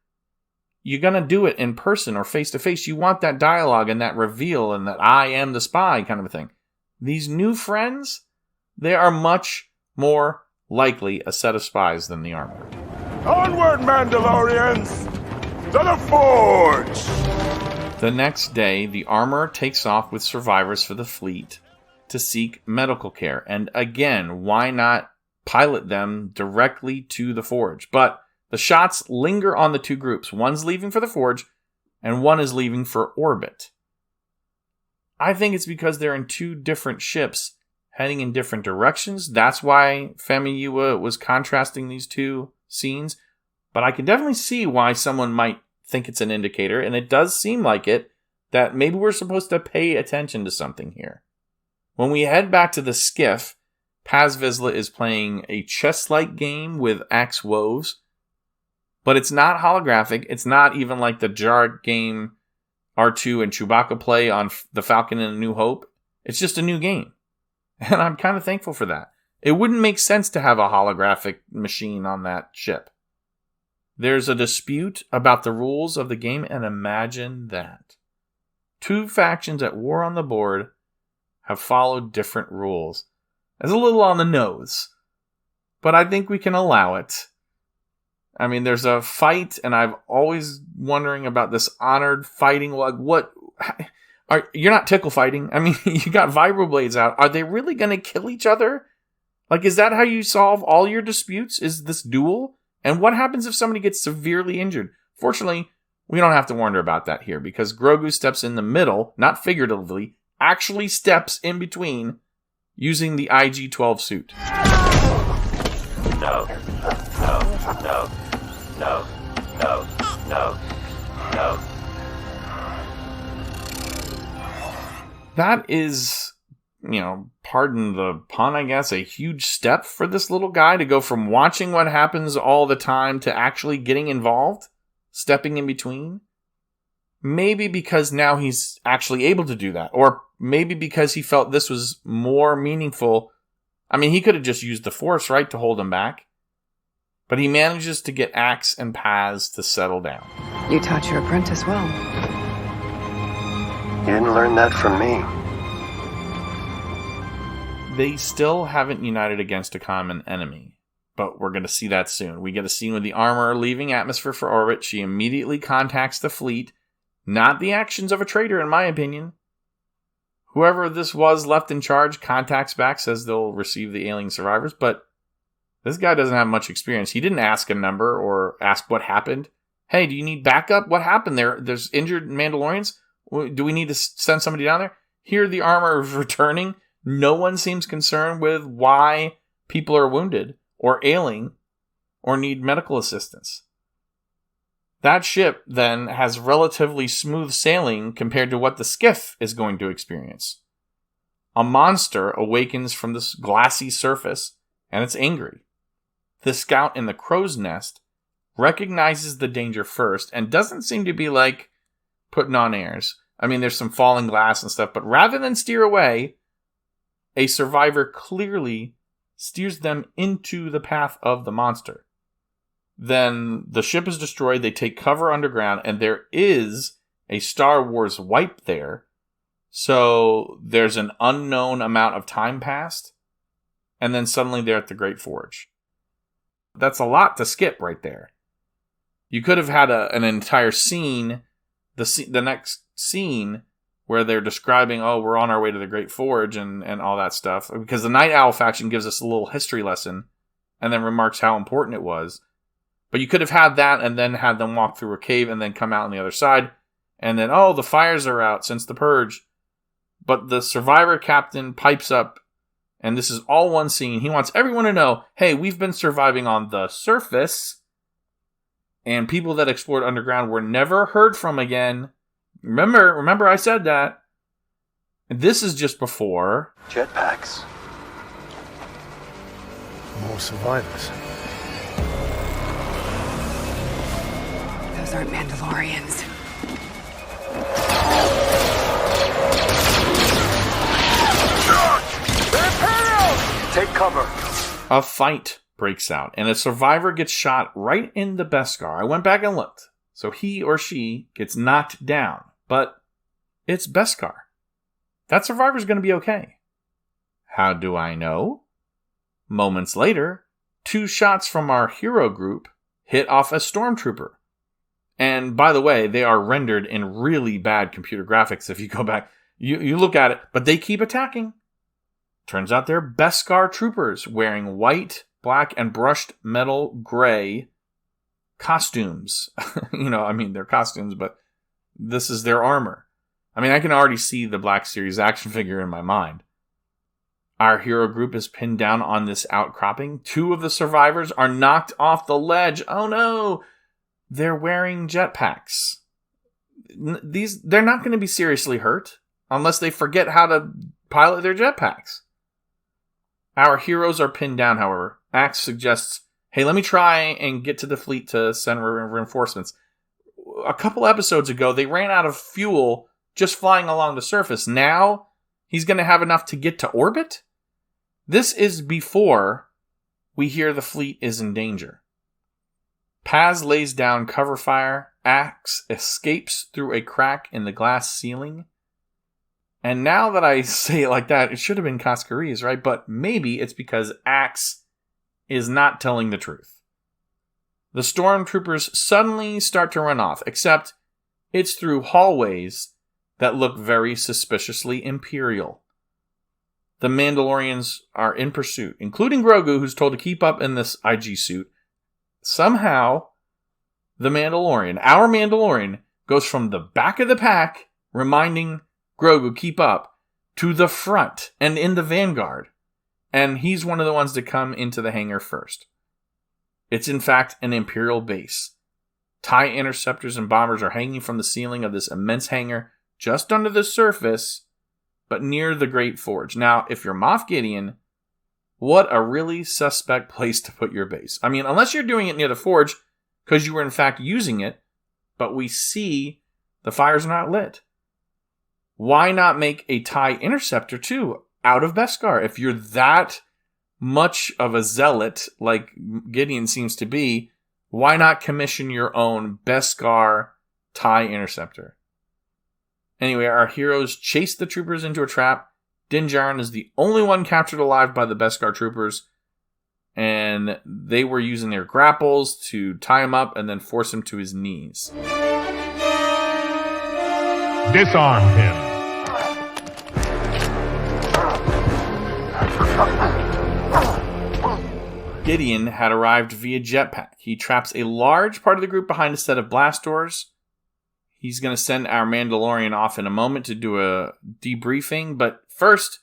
you're going to do it in person or face-to-face. You want that dialogue and that reveal and that I am the spy kind of a thing. These new friends, they are much more likely a set of spies than the armor. Onward, Mandalorians! To the Forge! The next day, the armor takes off with survivors for the fleet to seek medical care. And again, why not pilot them directly to the Forge? But the shots linger on the 2 groups. One's leaving for the Forge, and one is leaving for orbit. I think it's because they're in 2 different ships heading in different directions. That's why Femi Yua was contrasting these 2 scenes. But I can definitely see why someone might think it's an indicator, and it does seem like it, that maybe we're supposed to pay attention to something here. When we head back to the skiff, Paz Vizsla is playing a chess-like game with Axe Woves, but it's not holographic. It's not even like the Jar game R2 and Chewbacca play on the Falcon and A New Hope. It's just a new game. And I'm kind of thankful for that. It wouldn't make sense to have a holographic machine on that ship. There's a dispute about the rules of the game, and imagine that. 2 factions at war on the board have followed different rules. It's a little on the nose, but I think we can allow it. I mean, there's a fight, and I've always wondering about this honored fighting. Like, what? You're not tickle fighting. I mean, you got vibroblades out. Are they really going to kill each other? Like, is that how you solve all your disputes? Is this duel? And what happens if somebody gets severely injured? Fortunately, we don't have to wonder about that here, because Grogu steps in the middle, not figuratively, actually steps in between using the IG-12 suit. No. That is, pardon the pun, I guess, a huge step for this little guy to go from watching what happens all the time to actually getting involved, stepping in between. Maybe because now he's actually able to do that, or maybe because he felt this was more meaningful. I mean, he could have just used the Force, right, to hold him back. But he manages to get Axe and Paz to settle down. You taught your apprentice well. You didn't learn that from me. They still haven't united against a common enemy, but we're going to see that soon. We get a scene with the armorer leaving atmosphere for orbit. She immediately contacts the fleet. Not the actions of a traitor, in my opinion. Whoever this was left in charge contacts back, says they'll receive the alien survivors, but this guy doesn't have much experience. He didn't ask a number or ask what happened. Hey, do you need backup? What happened there? There's injured Mandalorians? Do we need to send somebody down there? Here the armor is returning. No one seems concerned with why people are wounded or ailing or need medical assistance. That ship, then, has relatively smooth sailing compared to what the skiff is going to experience. A monster awakens from this glassy surface, and it's angry. The scout in the crow's nest recognizes the danger first and doesn't seem to be, putting on airs. I mean, there's some falling glass and stuff, but rather than steer away, a survivor clearly steers them into the path of the monster. Then the ship is destroyed, they take cover underground, and there is a Star Wars wipe there. So there's an unknown amount of time passed, and then suddenly they're at the Great Forge. That's a lot to skip right there. You could have had an entire scene, the next scene, where they're describing, we're on our way to the Great Forge and all that stuff. Because the Night Owl faction gives us a little history lesson and then remarks how important it was. But you could have had that and then had them walk through a cave and then come out on the other side. And then, the fires are out since the purge. But the survivor captain pipes up, and this is all one scene. He wants everyone to know, hey, we've been surviving on the surface, and people that explored underground were never heard from again. Remember I said that. And this is just before jetpacks. More survivors. Those aren't Mandalorians. Take cover. A fight breaks out, and a survivor gets shot right in the Beskar. I went back and looked. So he or she gets knocked down, but it's Beskar. That survivor's going to be okay. How do I know? Moments later, 2 shots from our hero group hit off a stormtrooper. And by the way, they are rendered in really bad computer graphics if you go back. You look at it, but they keep attacking. Turns out they're Beskar troopers wearing white, black, and brushed metal gray costumes. They're costumes, but this is their armor. I can already see the Black Series action figure in my mind. Our hero group is pinned down on this outcropping. 2 of the survivors are knocked off the ledge. Oh no! They're wearing jetpacks. They're not going to be seriously hurt unless they forget how to pilot their jetpacks. Our heroes are pinned down, however. Axe suggests, hey, let me try and get to the fleet to send reinforcements. A couple episodes ago, they ran out of fuel just flying along the surface. Now, he's going to have enough to get to orbit? This is before we hear the fleet is in danger. Paz lays down cover fire. Axe escapes through a crack in the glass ceiling. And now that I say it like that, it should have been Cascarillas, right? But maybe it's because Axe is not telling the truth. the stormtroopers suddenly start to run off, except it's through hallways that look very suspiciously Imperial. The Mandalorians are in pursuit, including Grogu, who's told to keep up in this IG suit. Somehow, the Mandalorian, our Mandalorian, goes from the back of the pack, reminding Grogu keep up, to the front and in the vanguard. And he's one of the ones to come into the hangar first. It's in fact an Imperial base. TIE interceptors and bombers are hanging from the ceiling of this immense hangar just under the surface, but near the Great Forge. Now, if you're Moff Gideon, what a really suspect place to put your base. I mean, unless you're doing it near the Forge, because you were in fact using it, but we see the fires are not lit. Why not make a TIE interceptor too, out of Beskar? If you're that much of a zealot, like Gideon seems to be, why not commission your own Beskar TIE interceptor? Anyway, our heroes chase the troopers into a trap. Din Djarin is the only one captured alive by the Beskar troopers, and they were using their grapples to tie him up and then force him to his knees. Disarm him. Gideon had arrived via jetpack. He traps a large part of the group behind a set of blast doors. He's going to send our Mandalorian off in a moment to do a debriefing, but first,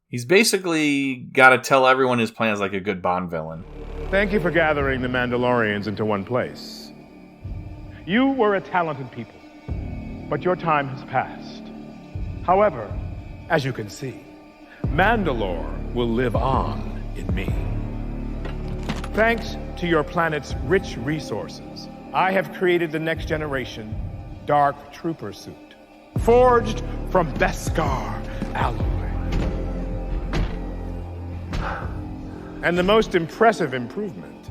he's basically got to tell everyone his plans like a good Bond villain. Thank you for gathering the Mandalorians into one place. You were a talented people, but your time has passed. However, as you can see, Mandalore will live on in me. Thanks to your planet's rich resources, I have created the next generation Dark Trooper suit, forged from Beskar alloy. And the most impressive improvement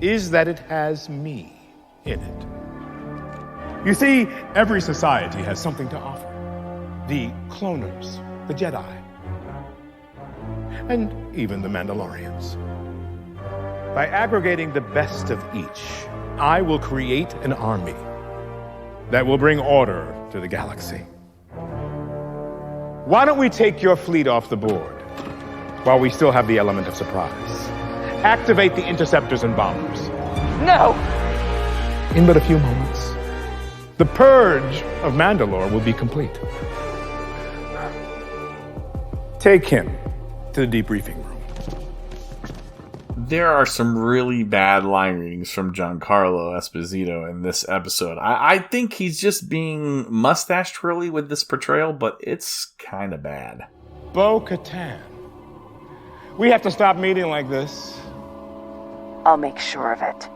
is that it has me in it. You see, every society has something to offer. The cloners, the Jedi, and even the Mandalorians. By aggregating the best of each, I will create an army that will bring order to the galaxy. Why don't we take your fleet off the board while we still have the element of surprise? Activate the interceptors and bombers. No! In but a few moments, the purge of Mandalore will be complete. Take him to the debriefing room. There are some really bad line readings from Giancarlo Esposito in this episode. I think he's just being mustache twirly with this portrayal, but it's kind of bad. Bo-Katan. We have to stop meeting like this. I'll make sure of it.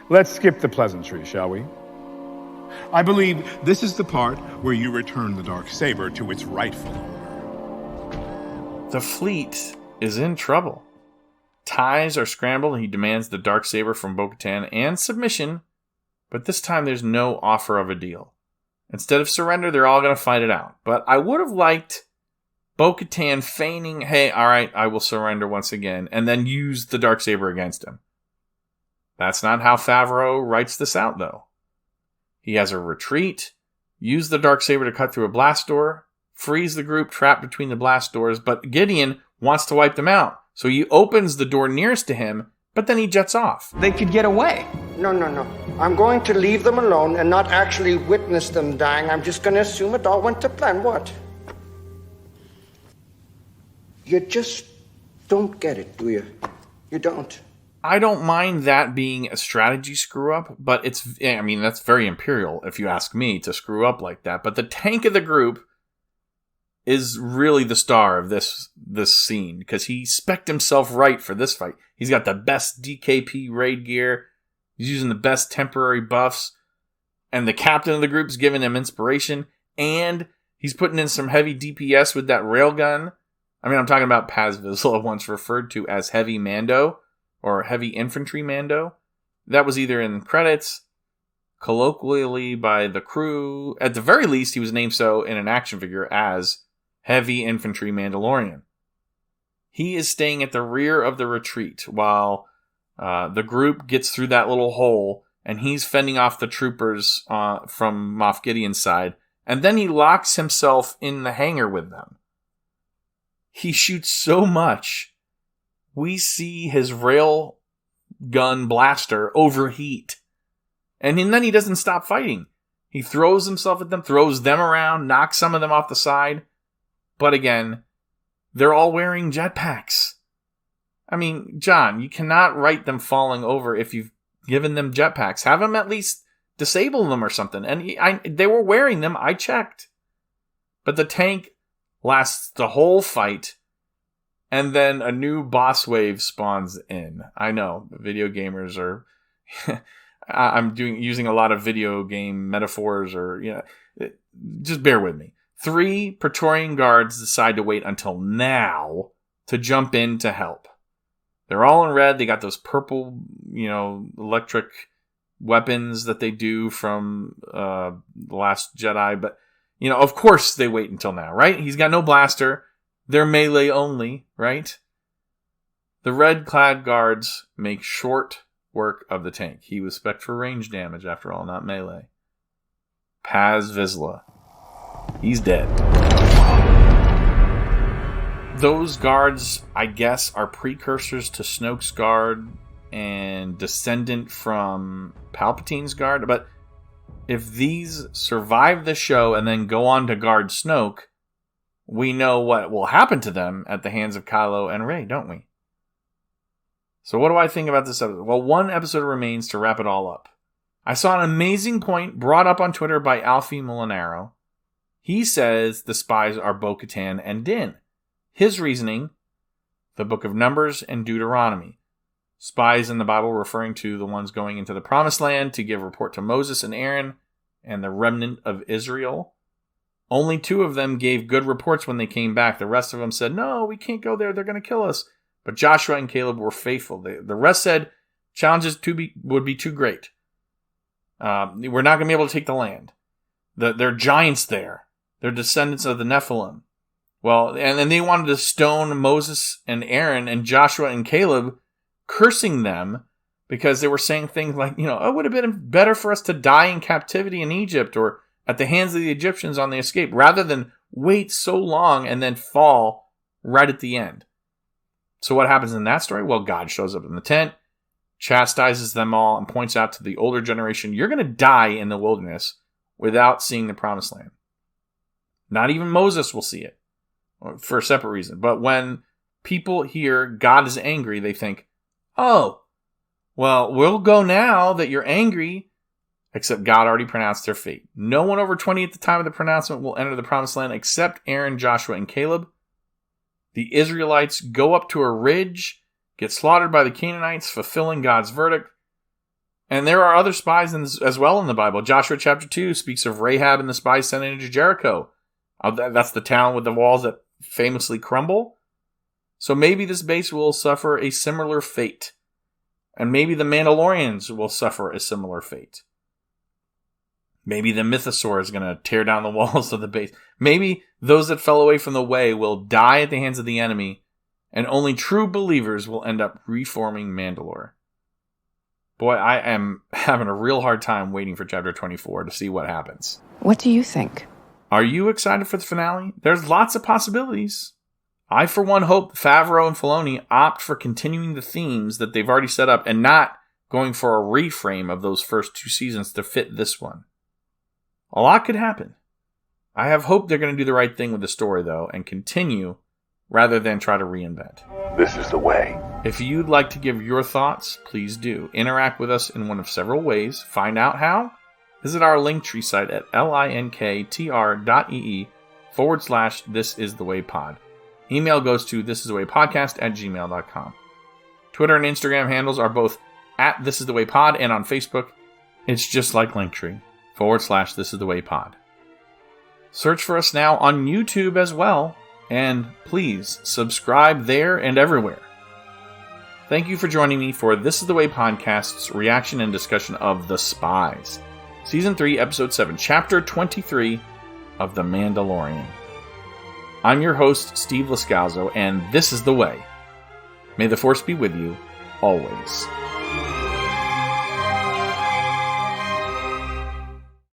Let's skip the pleasantries, shall we? I believe this is the part where you return the Darksaber to its rightful owner. The fleet is in trouble. Ties are scrambled and he demands the Darksaber from Bo-Katan and submission, but this time there's no offer of a deal. Instead of surrender, they're all going to fight it out. But I would have liked Bo-Katan feigning, hey, alright, I will surrender once again, and then use the Darksaber against him. That's not how Favreau writes this out, though. He has a retreat, use the Darksaber to cut through a blast door, freeze the group trapped between the blast doors, but Gideon wants to wipe them out. So he opens the door nearest to him, but then he jets off. They could get away. No. I'm going to leave them alone and not actually witness them dying. I'm just going to assume it all went to plan. What? You just don't get it, do you? You don't. I don't mind that being a strategy screw up, but that's very Imperial, if you ask me, to screw up like that. But the tank of the group is really the star of this scene, because he spec'd himself right for this fight. He's got the best DKP raid gear, he's using the best temporary buffs, and the captain of the group's giving him inspiration, and he's putting in some heavy DPS with that railgun. I mean, I'm talking about Paz Vizsla, once referred to as Heavy Mando, or Heavy Infantry Mando. That was either in credits, colloquially by the crew. At the very least, he was named so in an action figure as Heavy Infantry Mandalorian. He is staying at the rear of the retreat while The group gets through that little hole, and he's fending off the troopers from Moff Gideon's side, and then he locks himself in the hangar with them. He shoots so much, we see his rail gun blaster overheat. And then he doesn't stop fighting. He throws himself at them, throws them around, knocks some of them off the side. But again, they're all wearing jetpacks. I mean, John, you cannot write them falling over if you've given them jetpacks. Have them at least disable them or something. And they were wearing them. I checked. But the tank lasts the whole fight. And then a new boss wave spawns in. I know, video gamers are... I'm using a lot of video game metaphors, or just bear with me. 3 Praetorian guards decide to wait until now to jump in to help. They're all in red. They got those purple, electric weapons that they do from The Last Jedi. But, of course they wait until now, right? He's got no blaster. They're melee only, right? The red-clad guards make short work of the tank. He was spec'd for range damage, after all, not melee. Paz Vizsla. He's dead. Those guards, I guess, are precursors to Snoke's guard and descendant from Palpatine's guard. But if these survive the show and then go on to guard Snoke, we know what will happen to them at the hands of Kylo and Rey, don't we? So what do I think about this episode? Well, 1 episode remains to wrap it all up. I saw an amazing point brought up on Twitter by Alfie Molinaro. He says the spies are Bo-Katan and Din. His reasoning, the Book of Numbers and Deuteronomy. Spies in the Bible referring to the ones going into the Promised Land to give report to Moses and Aaron and the remnant of Israel. Only 2 of them gave good reports when they came back. The rest of them said, no, we can't go there. They're going to kill us. But Joshua and Caleb were faithful. The rest said challenges would be too great. We're not going to be able to take the land. There are giants there. They're descendants of the Nephilim. Well, and they wanted to stone Moses and Aaron and Joshua and Caleb, cursing them because they were saying things like, it would have been better for us to die in captivity in Egypt or at the hands of the Egyptians on the escape, rather than wait so long and then fall right at the end. So what happens in that story? Well, God shows up in the tent, chastises them all, and points out to the older generation, you're going to die in the wilderness without seeing the Promised Land. Not even Moses will see it, for a separate reason. But when people hear God is angry, they think, oh, well, we'll go now that you're angry, except God already pronounced their fate. No one over 20 at the time of the pronouncement will enter the Promised Land except Aaron, Joshua, and Caleb. The Israelites go up to a ridge, get slaughtered by the Canaanites, fulfilling God's verdict. And there are other spies as well in the Bible. Joshua chapter 2 speaks of Rahab and the spies sent into Jericho. That's the town with the walls that famously crumble. So maybe this base will suffer a similar fate. And maybe the Mandalorians will suffer a similar fate. Maybe the Mythosaur is going to tear down the walls of the base. Maybe those that fell away from the way will die at the hands of the enemy, and only true believers will end up reforming Mandalore. Boy, I am having a real hard time waiting for Chapter 24 to see what happens. What do you think? Are you excited for the finale? There's lots of possibilities. I, for one, hope Favreau and Filoni opt for continuing the themes that they've already set up and not going for a reframe of those first 2 seasons to fit this one. A lot could happen. I have hope they're going to do the right thing with the story, though, and continue rather than try to reinvent. This is the way. If you'd like to give your thoughts, please do. Interact with us in one of several ways. Find out how? Visit our Linktree site at linktr.ee/thisisthewaypod. Email goes to thisisthewaypodcast@gmail.com. Twitter and Instagram handles are both at thisisthewaypod, and on Facebook, it's just like Linktree. /thisisthewaypod. Search for us now on YouTube as well, and please subscribe there and everywhere. Thank you for joining me for This Is The Way podcast's reaction and discussion of The Spies, Season 3, Episode 7, Chapter 23 of The Mandalorian. I'm your host, Steve Lascalzo, and this is The Way. May the Force be with you, always.